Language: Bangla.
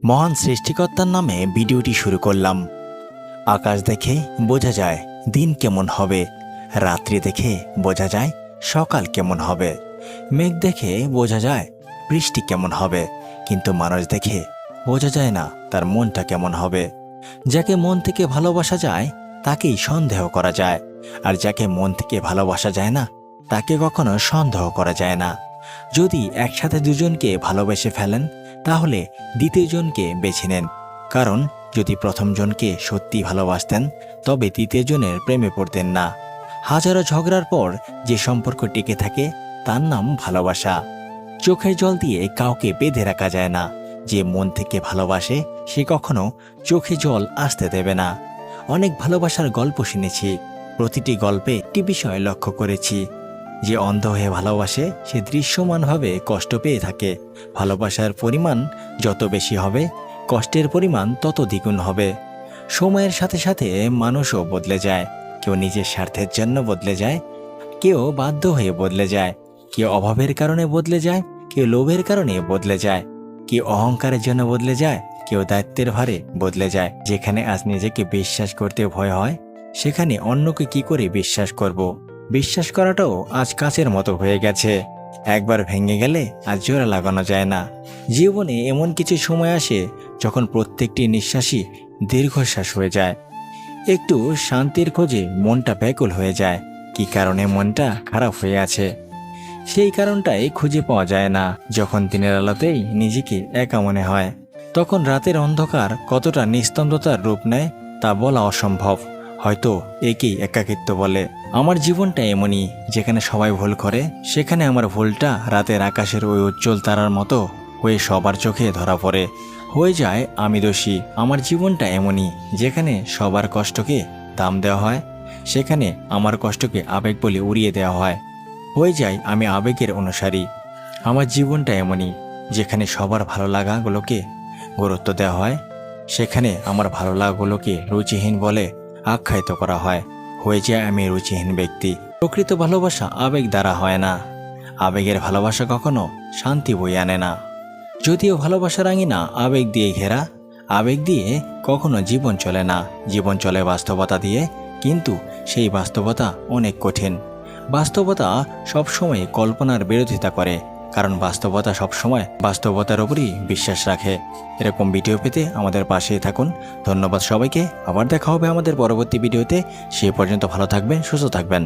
মহান সৃষ্টিকর্তার নামে ভিডিওটি শুরু করলাম। আকাশ দেখে বোঝা যায় দিন কেমন হবে, রাত্রি দেখে বোঝা যায় সকাল কেমন হবে, মেঘ দেখে বোঝা যায় বৃষ্টি কেমন হবে, কিন্তু মানুষ দেখে বোঝা যায় না তার মনটা কেমন হবে। যাকে মন থেকে ভালোবাসা যায় তাকেই সন্দেহ করা যায়, আর যাকে মন থেকে ভালোবাসা যায় না তাকে কখনো সন্দেহ করা যায় না। যদি একসাথে দুজনকে ভালোবেসে ফেলেন তাহলে দ্বিতীয় জনকে বেছে নেন, কারণ যদি প্রথম জনকে সত্যি ভালোবাসতেন তবে তৃতীয় জনের প্রেমে পড়তেন না। হাজারো ঝগড়ার পর যে সম্পর্ক টিকে থাকে তার নাম ভালোবাসা। চোখের জল দিয়ে কাউকে বেঁধে রাখা যায় না। যে মন থেকে ভালোবাসে সে কখনো চোখে জল আসতে দেবে না। অনেক ভালোবাসার গল্প শুনেছি, প্রতিটি গল্পে একটি বিষয় লক্ষ্য করেছি, যে অন্ধ হয়ে ভালোবাসে সে দৃশ্যমানভাবে কষ্ট পেয়ে থাকে। ভালোবাসার পরিমাণ যত বেশি হবে কষ্টের পরিমাণ তত দ্বিগুণ হবে। সময়ের সাথে সাথে মানুষও বদলে যায়, কেউ নিজের স্বার্থের জন্য বদলে যায়, কেউ বাধ্য হয়ে বদলে যায়, কেউ অভাবের কারণে বদলে যায়, কেউ লোভের কারণে বদলে যায়, কেউ অহংকারের জন্য বদলে যায়, কেউ দায়িত্বের ভারে বদলে যায়। যেখানে আজ নিজেকে বিশ্বাস করতে ভয় হয় সেখানে অন্যকে কি করে বিশ্বাস করব? বিশ্বাস করাটাও আজ কাচের মতো হয়ে গেছে, একবার ভেঙে গেলে আর জোড়া লাগানো যায় না। জীবনে এমন কিছু সময় আসে যখন প্রত্যেকটি নিঃশ্বাসই দীর্ঘশ্বাস হয়ে যায়। একটু শান্তির খোঁজে মনটা ব্যাকুল হয়ে যায়। কি কারণে মনটা খারাপ হয়ে আছে সেই কারণটাই খুঁজে পাওয়া যায় না। যখন দিনের আলোতেই নিজেকে একা মনে হয় তখন রাতের অন্ধকার কতটা নিস্তব্ধতার রূপ নেয় তা বলা অসম্ভব। হয়তো একেই একাকিত্ব বলে। আমার জীবনটা এমনই, যেখানে সবাই ভুল করে সেখানে আমার ভুলটা রাতের আকাশের ওই উজ্জ্বল তারার মতো হয়ে সবার চোখে ধরা পড়ে। হয়ে যায় আমি দোষী। আমার জীবনটা এমনই, যেখানে সবার কষ্টকে দাম দেওয়া হয় সেখানে আমার কষ্টকে আবেগ বলে উড়িয়ে দেওয়া হয়। হয়ে যায় আমি আবেগের অনুসারী। আমার জীবনটা এমনই, যেখানে সবার ভালো লাগাগুলোকে গুরুত্ব দেওয়া হয় সেখানে আমার ভালো লাগাগুলোকে রুচিহীন বলে আখ্যায়িত করা হয়। হয়ে যায় আমি রুচিহীন ব্যক্তি। প্রকৃত ভালোবাসা আবেগ দ্বারা হয় না। আবেগের ভালোবাসা কখনো শান্তি বয়ে আনে না। যদিও ভালোবাসার আঙিনা আবেগ দিয়ে ঘেরা, আবেগ দিয়ে কখনো জীবন চলে না। জীবন চলে বাস্তবতা দিয়ে, কিন্তু সেই বাস্তবতা অনেক কঠিন। বাস্তবতা সবসময় কল্পনার বিরোধিতা করে, কারণ বাস্তবতা সবসময় বাস্তবতার উপরই বিশ্বাস রাখে। এরকম ভিডিও পেতে আমাদের পাশেই থাকুন। ধন্যবাদ সবাইকে। আবার দেখা হবে আমাদের পরবর্তী ভিডিওতে। সেই পর্যন্ত ভালো থাকবেন, সুস্থ থাকবেন।